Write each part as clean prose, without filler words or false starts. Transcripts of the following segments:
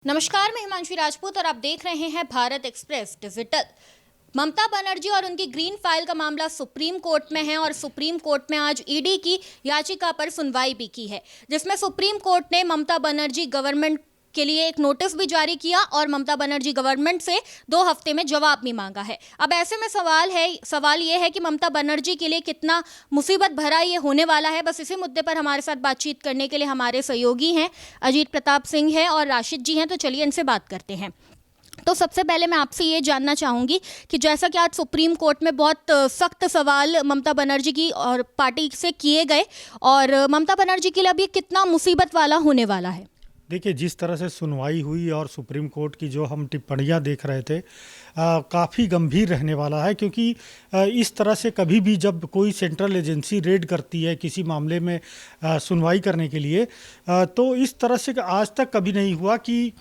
नमस्कार, मैं हिमांशु राजपूत और आप देख रहे हैं भारत एक्सप्रेस डिजिटल। ममता बनर्जी और उनकी ग्रीन फाइल का मामला सुप्रीम कोर्ट में है और सुप्रीम कोर्ट में आज ईडी की याचिका पर सुनवाई भी की है, जिसमें सुप्रीम कोर्ट ने ममता बनर्जी गवर्नमेंट के लिए एक नोटिस भी जारी किया और ममता बनर्जी गवर्नमेंट से 2 हफ्ते में जवाब भी मांगा है। अब ऐसे में सवाल ये है कि ममता बनर्जी के लिए कितना मुसीबत भरा ये होने वाला है। बस इसी मुद्दे पर हमारे साथ बातचीत करने के लिए हमारे सहयोगी हैं, अजीत प्रताप सिंह हैं और राशिद जी हैं, तो चलिए इनसे बात करते हैं। तो सबसे पहले मैं आपसे ये जानना चाहूँगी कि जैसा कि आज सुप्रीम कोर्ट में बहुत सख्त सवाल ममता बनर्जी की और पार्टी से किए गए, और ममता बनर्जी के लिए अब ये कितना मुसीबत वाला होने वाला है? देखिए, जिस तरह से सुनवाई हुई और सुप्रीम कोर्ट की जो हम टिप्पणियां देख रहे थे, काफ़ी गंभीर रहने वाला है। क्योंकि इस तरह से कभी भी जब कोई सेंट्रल एजेंसी रेड करती है किसी मामले में सुनवाई करने के लिए, तो इस तरह से आज तक कभी नहीं हुआ कि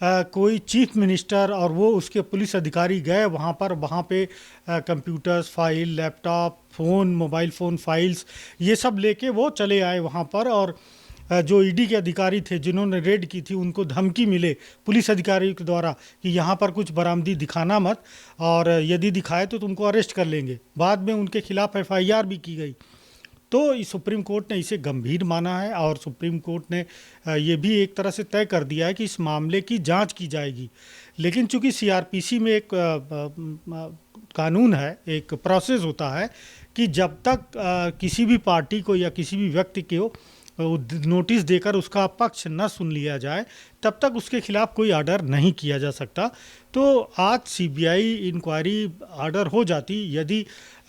कोई चीफ मिनिस्टर और वो उसके पुलिस अधिकारी गए वहाँ पे computers, file, laptop, phone, mobile phone files ये सब लेके वो चले आए वहाँ पर। और जो ईडी के अधिकारी थे जिन्होंने रेड की थी, उनको धमकी मिले पुलिस अधिकारियों के द्वारा कि यहाँ पर कुछ बरामदी दिखाना मत, और यदि दिखाए तो तुमको अरेस्ट कर लेंगे। बाद में उनके खिलाफ एफआईआर भी की गई। तो सुप्रीम कोर्ट ने इसे गंभीर माना है और सुप्रीम कोर्ट ने ये भी एक तरह से तय कर दिया है कि इस मामले की जांच की जाएगी। लेकिन चूंकि सीआरपीसी में एक कानून है, एक प्रोसेस होता है कि जब तक किसी भी पार्टी को या किसी भी व्यक्ति को नोटिस देकर उसका पक्ष न सुन लिया जाए, तब तक उसके खिलाफ कोई आर्डर नहीं किया जा सकता। तो आज सीबीआई इंक्वायरी आर्डर हो जाती यदि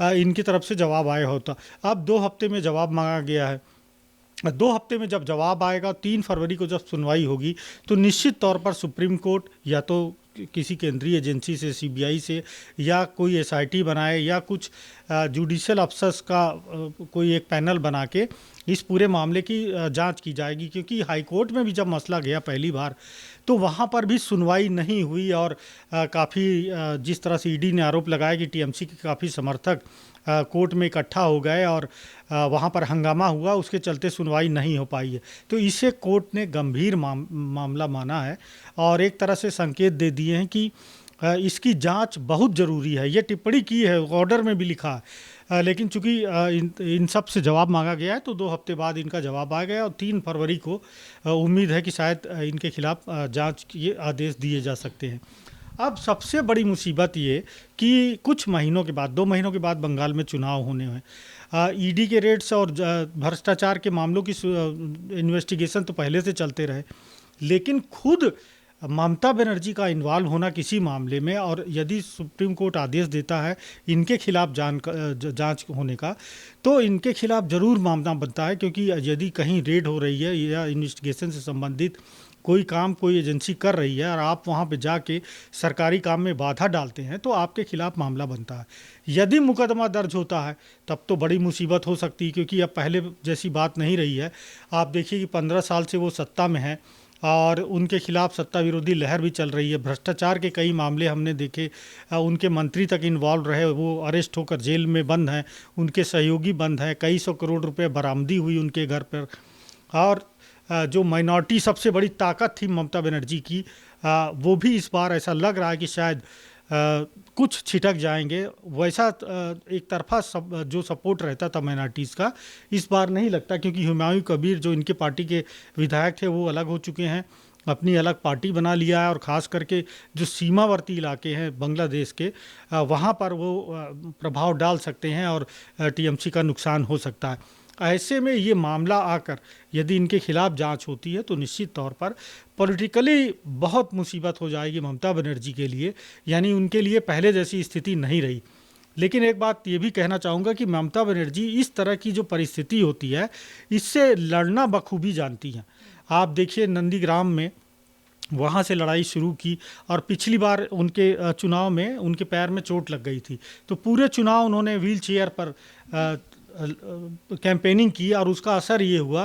इनकी तरफ से जवाब आया होता। अब 2 हफ्ते में जवाब मांगा गया है। 2 हफ्ते में जब जवाब आएगा, 3 फरवरी को जब सुनवाई होगी, तो निश्चित तौर पर सुप्रीम कोर्ट या तो किसी केंद्रीय एजेंसी से, सीबीआई से, या कोई एसआईटी बनाए या कुछ जुडिशियल अफसर्स का कोई एक पैनल बना के इस पूरे मामले की जांच की जाएगी। क्योंकि हाई कोर्ट में भी जब मसला गया पहली बार, तो वहाँ पर भी सुनवाई नहीं हुई और काफ़ी जिस तरह से ईडी ने आरोप लगाया कि टीएमसी के काफ़ी समर्थक कोर्ट में इकट्ठा हो गए और वहाँ पर हंगामा हुआ, उसके चलते सुनवाई नहीं हो पाई है। तो इसे कोर्ट ने गंभीर मामला माना है और एक तरह से संकेत दे दिए हैं कि इसकी जांच बहुत ज़रूरी है। ये टिप्पणी की है, ऑर्डर में भी लिखा है। लेकिन चूंकि इन सब से जवाब मांगा गया है, तो 2 हफ्ते बाद इनका जवाब आ गया और 3 फरवरी को उम्मीद है कि शायद इनके खिलाफ जांच के आदेश दिए जा सकते हैं। अब सबसे बड़ी मुसीबत ये कि कुछ महीनों के बाद, 2 महीनों के बाद बंगाल में चुनाव होने हैं। ईडी के रेड्स और भ्रष्टाचार के मामलों की इन्वेस्टिगेशन तो पहले से चलते रहे, लेकिन खुद ममता बनर्जी का इन्वॉल्व होना किसी मामले में, और यदि सुप्रीम कोर्ट आदेश देता है इनके खिलाफ जांच होने का, तो इनके खिलाफ ज़रूर मामला बनता है। क्योंकि यदि कहीं रेड हो रही है या इन्वेस्टिगेशन से संबंधित कोई काम कोई एजेंसी कर रही है और आप वहाँ पे जाके सरकारी काम में बाधा डालते हैं, तो आपके खिलाफ मामला बनता है। यदि मुकदमा दर्ज होता है तब तो बड़ी मुसीबत हो सकती है, क्योंकि अब पहले जैसी बात नहीं रही है। आप देखिए कि 15 साल से वो सत्ता में है और उनके खिलाफ सत्ता विरोधी लहर भी चल रही है। भ्रष्टाचार के कई मामले हमने देखे, उनके मंत्री तक इन्वॉल्व रहे, वो अरेस्ट होकर जेल में बंद हैं, उनके सहयोगी बंद हैं, कई 100 करोड़ रुपए बरामदी हुई उनके घर पर। और जो माइनॉरिटी सबसे बड़ी ताकत थी ममता बनर्जी की, वो भी इस बार ऐसा लग रहा है कि शायद कुछ छिटक जाएंगे। वैसा एक तरफा जो सपोर्ट रहता था माइनॉरिटीज़ का, इस बार नहीं लगता। क्योंकि हुमायूं कबीर जो इनके पार्टी के विधायक थे, वो अलग हो चुके हैं, अपनी अलग पार्टी बना लिया है। और ख़ास करके जो सीमावर्ती इलाके हैं बांग्लादेश के, वहाँ पर वो प्रभाव डाल सकते हैं और टीएमसी का नुकसान हो सकता है। ऐसे में ये मामला आकर यदि इनके खिलाफ जांच होती है, तो निश्चित तौर पर पॉलिटिकली बहुत मुसीबत हो जाएगी ममता बनर्जी के लिए। यानी उनके लिए पहले जैसी स्थिति नहीं रही। लेकिन एक बात ये भी कहना चाहूँगा कि ममता बनर्जी इस तरह की जो परिस्थिति होती है, इससे लड़ना बखूबी जानती हैं। आप देखिए नंदीग्राम में वहाँ से लड़ाई शुरू की, और पिछली बार उनके चुनाव में उनके पैर में चोट लग गई थी, तो पूरे चुनाव उन्होंने व्हील चेयर पर कैंपेनिंग की और उसका असर ये हुआ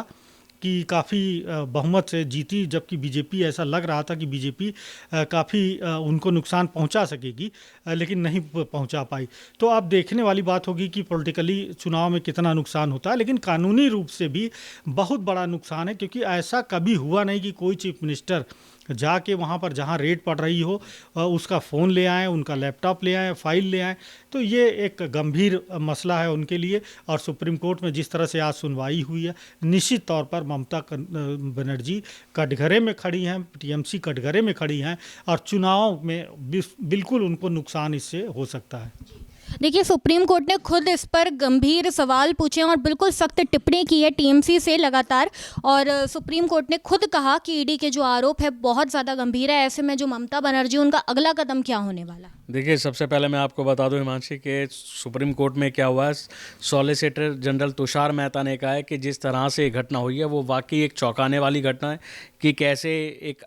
कि काफ़ी बहुमत से जीती। जबकि बीजेपी, ऐसा लग रहा था कि बीजेपी काफ़ी उनको नुकसान पहुंचा सकेगी, लेकिन नहीं पहुंचा पाई। तो अब देखने वाली बात होगी कि पॉलिटिकली चुनाव में कितना नुकसान होता है, लेकिन कानूनी रूप से भी बहुत बड़ा नुकसान है। क्योंकि ऐसा कभी हुआ नहीं कि कोई चीफ मिनिस्टर जाके वहाँ पर जहाँ रेड पड़ रही हो उसका फ़ोन ले आएँ, उनका लैपटॉप ले आएँ, फाइल ले आएँ। तो ये एक गंभीर मसला है उनके लिए। और सुप्रीम कोर्ट में जिस तरह से आज सुनवाई हुई है, निश्चित तौर पर ममता बनर्जी कटघरे में खड़ी हैं, टीएमसी कटघरे में खड़ी हैं और चुनाव में बिल्कुल उनको नुकसान इससे हो सकता है। देखिए, सुप्रीम कोर्ट ने खुद इस पर गंभीर सवाल पूछे और बिल्कुल सख्त टिप्पणी की है टीएमसी से लगातार। और सुप्रीम कोर्ट ने खुद कहा कि ईडी के जो आरोप है बहुत ज़्यादा गंभीर है। ऐसे में जो ममता बनर्जी, उनका अगला कदम क्या होने वाला है? देखिए, सबसे पहले मैं आपको बता दूं हिमांशी के सुप्रीम कोर्ट में क्या हुआ है। सॉलिसिटर जनरल तुषार मेहता ने कहा है कि जिस तरह से ये घटना हुई है वो वाकई एक चौंकाने वाली घटना है कि कैसे एक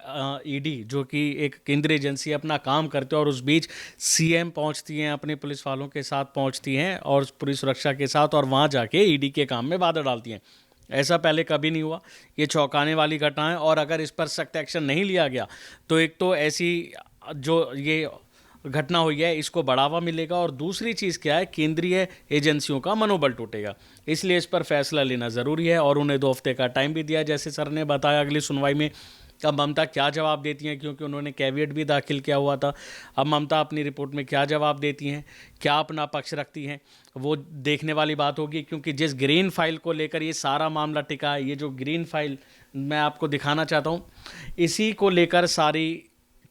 ईडी जो कि एक केंद्रीय एजेंसी अपना काम करते हैं और उस बीच सीएम पहुंचती हैं, अपने पुलिस वालों के साथ पहुंचती हैं और पूरी सुरक्षा के साथ, और वहां जाके ईडी के काम में बाधा डालती हैं। ऐसा पहले कभी नहीं हुआ। ये चौंकाने वाली घटना है और अगर इस पर सख्त एक्शन नहीं लिया गया तो एक तो ऐसी जो ये घटना हुई है इसको बढ़ावा मिलेगा और दूसरी चीज़ क्या है, केंद्रीय एजेंसियों का मनोबल टूटेगा। इसलिए इस पर फैसला लेना ज़रूरी है और उन्हें 2 हफ्ते का टाइम भी दिया, जैसे सर ने बताया, अगली सुनवाई में। अब ममता क्या जवाब देती हैं, क्योंकि उन्होंने कैविएट भी दाखिल किया हुआ था। अब ममता अपनी रिपोर्ट में क्या जवाब देती हैं, क्या अपना पक्ष रखती हैं, वो देखने वाली बात होगी। क्योंकि जिस ग्रीन फाइल को लेकर ये सारा मामला टिका है, ये जो ग्रीन फाइल मैं आपको दिखाना चाहता हूँ, इसी को लेकर सारी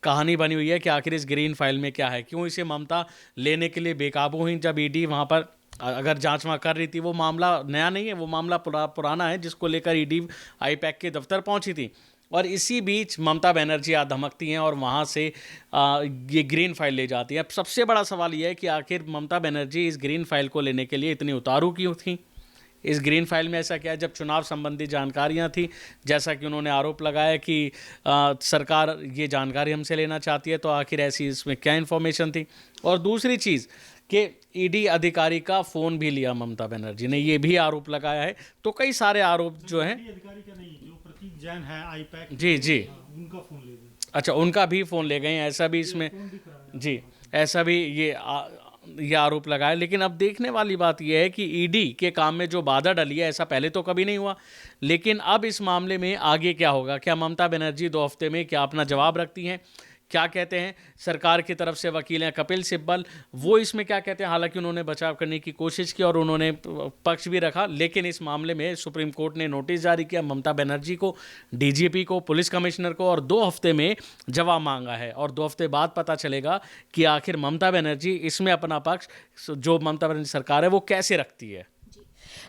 कहानी बनी हुई है कि आखिर इस ग्रीन फाइल में क्या है, क्यों इसे ममता लेने के लिए बेकाबू हुई। जब ईडी वहाँ पर अगर जांच वहाँ कर रही थी, वो मामला नया नहीं है, वो मामला पुराना है जिसको लेकर ईडी आईपैक के दफ्तर पहुँची थी। और इसी बीच ममता बनर्जी आ धमकती हैं और वहाँ से ये ग्रीन फाइल ले जाती है। अब सबसे बड़ा सवाल ये है कि आखिर ममता बनर्जी इस ग्रीन फाइल को लेने के लिए इतनी उतारू क्यों थी। इस ग्रीन फाइल में ऐसा क्या है, जब चुनाव संबंधी जानकारियां थी, जैसा कि उन्होंने आरोप लगाया कि सरकार ये जानकारी हमसे लेना चाहती है, तो आखिर ऐसी इसमें क्या इन्फॉर्मेशन थी। और दूसरी चीज़ कि ईडी अधिकारी का फ़ोन भी लिया ममता बनर्जी ने, ये भी आरोप लगाया है। तो कई सारे आरोप जो हैं, अधिकारी का नहीं, जो प्रतीक जैन है आईपैक, जी उनका फ़ोन ले गए। अच्छा, उनका भी फ़ोन ले गए, ऐसा भी इसमें जी, ऐसा भी ये आरोप लगाया। लेकिन अब देखने वाली बात यह है कि ईडी के काम में जो बाधा डली है, ऐसा पहले तो कभी नहीं हुआ। लेकिन अब इस मामले में आगे क्या होगा, क्या ममता बनर्जी 2 हफ्ते में क्या अपना जवाब रखती हैं, क्या कहते हैं सरकार की तरफ से वकील हैं कपिल सिब्बल, वो इसमें क्या कहते हैं। हालांकि उन्होंने बचाव करने की कोशिश की और उन्होंने पक्ष भी रखा, लेकिन इस मामले में सुप्रीम कोर्ट ने नोटिस जारी किया ममता बनर्जी को, डीजीपी को, पुलिस कमिश्नर को, और 2 हफ्ते में जवाब मांगा है। और 2 हफ्ते बाद पता चलेगा कि आखिर ममता बनर्जी इसमें अपना पक्ष, जो ममता बनर्जी सरकार है, वो कैसे रखती है।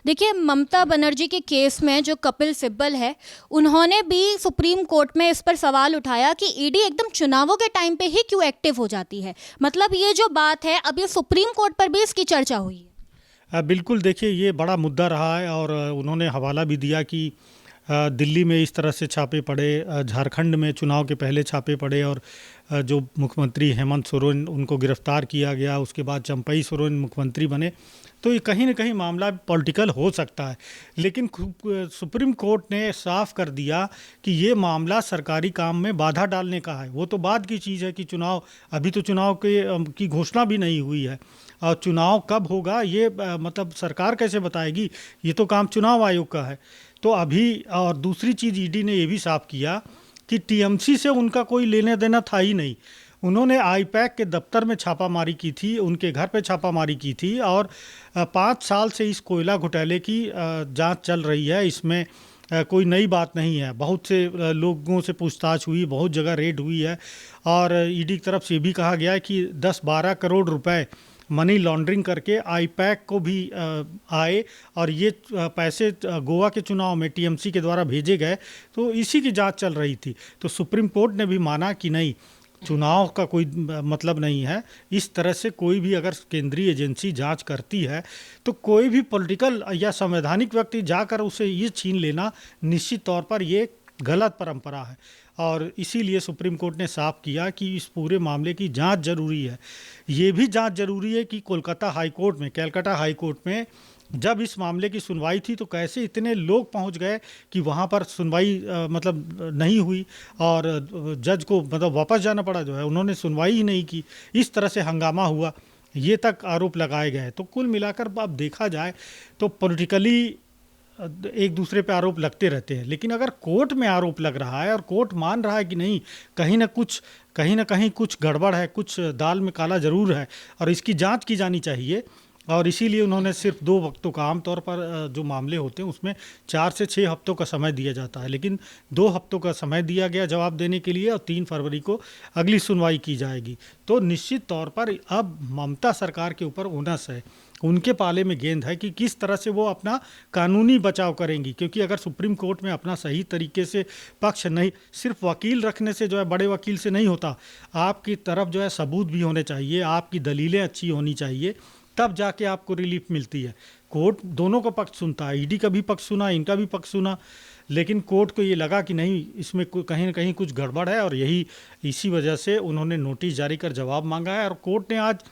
देखिए, ममता बनर्जी के केस में जो कपिल सिब्बल है, उन्होंने भी सुप्रीम कोर्ट में इस पर सवाल उठाया कि ईडी एकदम चुनावों के टाइम पे ही क्यों एक्टिव हो जाती है। मतलब ये जो बात है, अब ये सुप्रीम कोर्ट पर भी इसकी चर्चा हुई है। बिल्कुल, देखिए ये बड़ा मुद्दा रहा है और उन्होंने हवाला भी दिया कि दिल्ली में इस तरह से छापे पड़े, झारखंड में चुनाव के पहले छापे पड़े और जो मुख्यमंत्री हेमंत सोरेन उनको गिरफ्तार किया गया, उसके बाद चंपई सोरेन मुख्यमंत्री बने। तो ये कहीं ना कहीं मामला पॉलिटिकल हो सकता है, लेकिन सुप्रीम कोर्ट ने साफ कर दिया कि ये मामला सरकारी काम में बाधा डालने का है। वो तो बाद की चीज़ है कि चुनाव, अभी तो चुनाव की घोषणा भी नहीं हुई है और चुनाव कब होगा ये मतलब सरकार कैसे बताएगी, ये तो काम चुनाव आयोग का है। तो अभी, और दूसरी चीज़ ईडी ने ये भी साफ किया कि टीएमसी से उनका कोई लेना देना था ही नहीं। उन्होंने आईपैक के दफ्तर में छापामारी की थी, उनके घर पे छापामारी की थी और 5 साल से इस कोयला घोटाले की जांच चल रही है। इसमें कोई नई बात नहीं है। बहुत से लोगों से पूछताछ हुई, बहुत जगह रेड हुई है और ईडी की तरफ से भी कहा गया है कि 10-12 करोड़ रुपए मनी लॉन्ड्रिंग करके आईपैक को भी आए और ये पैसे गोवा के चुनाव में टीएमसी के द्वारा भेजे गए, तो इसी की जांच चल रही थी। तो सुप्रीम कोर्ट ने भी माना कि नहीं, चुनाव का कोई मतलब नहीं है। इस तरह से कोई भी अगर केंद्रीय एजेंसी जांच करती है तो कोई भी पॉलिटिकल या संवैधानिक व्यक्ति जाकर उसे ये छीन लेना निश्चित तौर पर ये गलत परंपरा है। और इसीलिए सुप्रीम कोर्ट ने साफ किया कि इस पूरे मामले की जांच जरूरी है। ये भी जांच जरूरी है कि कलकत्ता हाई कोर्ट में जब इस मामले की सुनवाई थी तो कैसे इतने लोग पहुंच गए कि वहां पर सुनवाई मतलब नहीं हुई और जज को मतलब वापस जाना पड़ा, जो है उन्होंने सुनवाई ही नहीं की। इस तरह से हंगामा हुआ, ये तक आरोप लगाए गए। तो कुल मिलाकर अब देखा जाए तो पॉलिटिकली एक दूसरे पे आरोप लगते रहते हैं, लेकिन अगर कोर्ट में आरोप लग रहा है और कोर्ट मान रहा है कि नहीं कहीं ना कहीं कुछ गड़बड़ है, कुछ दाल में काला ज़रूर है और इसकी जांच की जानी चाहिए, और इसीलिए उन्होंने सिर्फ 2 वक्तों का, आमतौर पर जो मामले होते हैं उसमें 4 से 6 हफ्तों का समय दिया जाता है, लेकिन 2 हफ्तों का समय दिया गया जवाब देने के लिए और 3 फरवरी को अगली सुनवाई की जाएगी। तो निश्चित तौर पर अब ममता सरकार के ऊपर ओनस है, उनके पाले में गेंद है कि किस तरह से वो अपना कानूनी बचाव करेंगी, क्योंकि अगर सुप्रीम कोर्ट में अपना सही तरीके से पक्ष नहीं, सिर्फ वकील रखने से जो है, बड़े वकील से नहीं होता, आपकी तरफ जो है सबूत भी होने चाहिए, आपकी दलीलें अच्छी होनी चाहिए, तब जाके आपको रिलीफ मिलती है। कोर्ट दोनों का पक्ष सुनता है, ईडी का भी पक्ष सुना, इनका भी पक्ष सुना, लेकिन कोर्ट को ये लगा कि नहीं, इसमें कहीं ना कहीं कुछ गड़बड़ है, और इसी वजह से उन्होंने नोटिस जारी कर जवाब मांगा है। और कोर्ट ने आज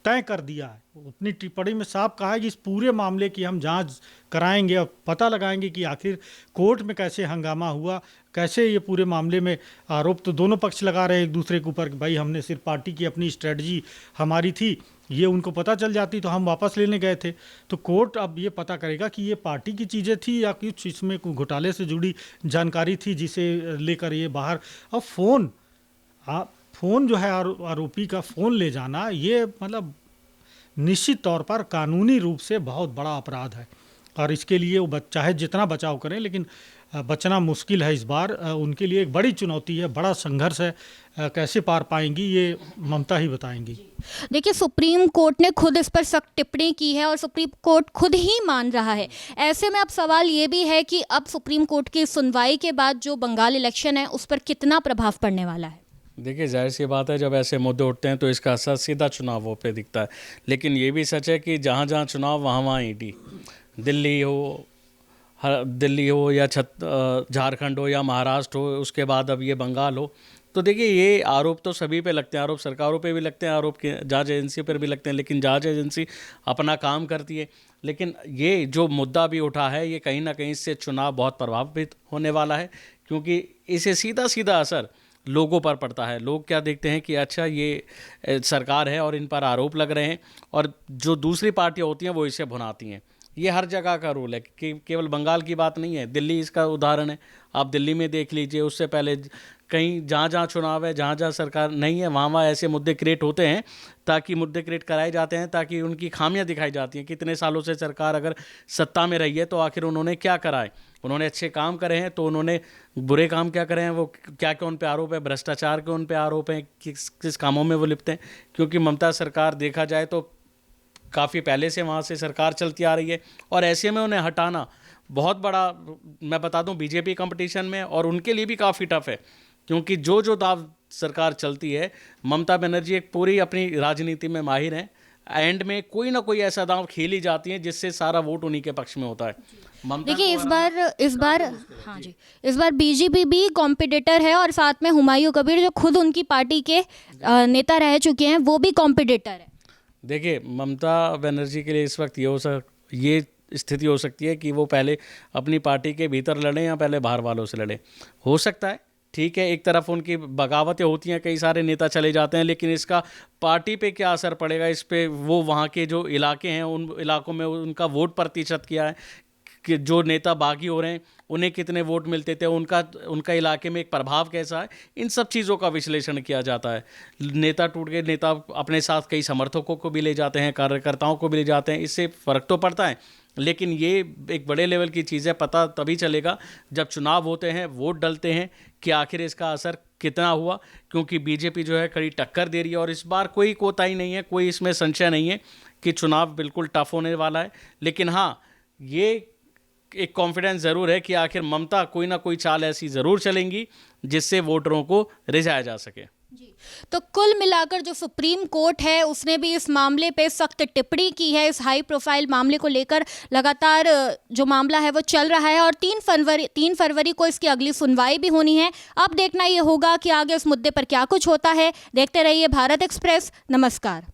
तय कर दिया है, अपनी टिप्पणी में साफ कहा है कि इस पूरे मामले की हम जांच कराएंगे और पता लगाएंगे कि आखिर कोर्ट में कैसे हंगामा हुआ, कैसे ये पूरे मामले में आरोप तो दोनों पक्ष लगा रहे हैं एक दूसरे के ऊपर कि भाई हमने सिर्फ पार्टी की अपनी स्ट्रेटजी हमारी थी, ये उनको पता चल जाती तो हम वापस लेने गए थे। तो कोर्ट अब ये पता करेगा कि ये पार्टी की चीज़ें थी या कुछ इसमें कोई घोटाले से जुड़ी जानकारी थी जिसे लेकर ये बाहर। और फ़ोन जो है आरोपी का फ़ोन ले जाना, ये मतलब निश्चित तौर पर कानूनी रूप से बहुत बड़ा अपराध है, और इसके लिए वो चाहे जितना बचाव करें, लेकिन बचना मुश्किल है इस बार। उनके लिए एक बड़ी चुनौती है, बड़ा संघर्ष है, कैसे पार पाएंगी ये ममता ही बताएंगी। देखिए, सुप्रीम कोर्ट ने खुद इस पर सख्त टिप्पणी की है और सुप्रीम कोर्ट खुद ही मान रहा है। ऐसे में अब सवाल ये भी है कि अब सुप्रीम कोर्ट की सुनवाई के बाद जो बंगाल इलेक्शन है उस पर कितना प्रभाव पड़ने वाला है। देखिए, जाहिर सी बात है, जब ऐसे मुद्दे उठते हैं तो इसका असर सीधा चुनावों पे दिखता है, लेकिन ये भी सच है कि जहाँ जहाँ चुनाव वहाँ ईडी, दिल्ली हो या झारखंड हो या महाराष्ट्र हो, उसके बाद अब ये बंगाल हो, तो देखिए ये आरोप तो सभी पे लगते हैं, आरोप सरकारों पे भी लगते हैं, आरोप के जांच एजेंसी पर भी लगते हैं, लेकिन जांच एजेंसी अपना काम करती है। लेकिन ये जो मुद्दा भी उठा है, ये कहीं ना कहीं इससे चुनाव बहुत प्रभावित होने वाला है, क्योंकि इसे सीधा सीधा असर लोगों पर पड़ता है। लोग क्या देखते हैं कि अच्छा ये सरकार है और इन पर आरोप लग रहे हैं, और जो दूसरी पार्टियां होती हैं वो इसे भुनाती हैं। ये हर जगह का रूल है कि केवल बंगाल की बात नहीं है, दिल्ली इसका उदाहरण है। आप दिल्ली में देख लीजिए, उससे पहले कहीं जहाँ जहाँ चुनाव है, जहाँ जहाँ सरकार नहीं है, वहाँ ऐसे मुद्दे क्रिएट होते हैं, ताकि मुद्दे क्रिएट कराए जाते हैं, ताकि उनकी खामियां दिखाई जाती हैं। कितने सालों से सरकार अगर सत्ता में रही है तो आखिर उन्होंने क्या कराए, उन्होंने अच्छे काम करे हैं तो उन्होंने बुरे काम क्या करे हैं, वो क्या क्या उन पे आरोप है, भ्रष्टाचार के उन पे आरोप हैं, किस कामों में वो लिप्त हैं। क्योंकि ममता सरकार देखा जाए तो काफ़ी पहले से वहाँ से सरकार चलती आ रही है, और ऐसे में उन्हें हटाना बहुत बड़ा, मैं बता दूं, बीजेपी कंपटीशन में और उनके लिए भी काफ़ी टफ है, क्योंकि जो दाव सरकार चलती है, ममता बनर्जी एक पूरी अपनी राजनीति में माहिर हैं, एंड में कोई ना कोई ऐसा दांव खेली जाती है जिससे सारा वोट उन्हीं के पक्ष में होता है। देखिए, इस बार बीजेपी भी कॉम्पिटिटर है, और साथ में हुमायूं कबीर जो खुद उनकी पार्टी के नेता रह चुके हैं, वो भी कॉम्पिटिटर है। देखिए, ममता बनर्जी के लिए इस वक्त ये स्थिति हो सकती है कि वो पहले अपनी पार्टी के भीतर लड़ें या पहले बाहर वालों से लड़ें। हो सकता है, ठीक है, एक तरफ उनकी बगावतें होती हैं, कई सारे नेता चले जाते हैं, लेकिन इसका पार्टी पे क्या असर पड़ेगा, इस पे वो वहाँ के जो इलाके हैं, उन इलाकों में उनका वोट प्रतिशत क्या है, कि जो नेता बागी हो रहे हैं उन्हें कितने वोट मिलते थे, उनका इलाके में एक प्रभाव कैसा है, इन सब चीज़ों का विश्लेषण किया जाता है। नेता टूट गए, नेता अपने साथ कई समर्थकों को भी ले जाते हैं, कार्यकर्ताओं को भी ले जाते हैं, इससे फ़र्क तो पड़ता है, लेकिन ये एक बड़े लेवल की चीज़ है। पता तभी चलेगा जब चुनाव होते हैं, वोट डलते हैं, कि आखिर इसका असर कितना हुआ, क्योंकि बीजेपी जो है कड़ी टक्कर दे रही है, और इस बार कोई कोताही नहीं है, कोई इसमें संशय नहीं है कि चुनाव बिल्कुल टफ होने वाला है। लेकिन हाँ, ये एक कॉन्फिडेंस ज़रूर है कि आखिर ममता कोई ना कोई चाल ऐसी ज़रूर चलेंगी जिससे वोटरों को रिझाया जा सके। जी, तो कुल मिलाकर जो सुप्रीम कोर्ट है उसने भी इस मामले पे सख्त टिप्पणी की है। इस हाई प्रोफाइल मामले को लेकर लगातार जो मामला है वो चल रहा है, और 3 फरवरी को इसकी अगली सुनवाई भी होनी है। अब देखना ये होगा कि आगे इस मुद्दे पर क्या कुछ होता है। देखते रहिए भारत एक्सप्रेस। नमस्कार।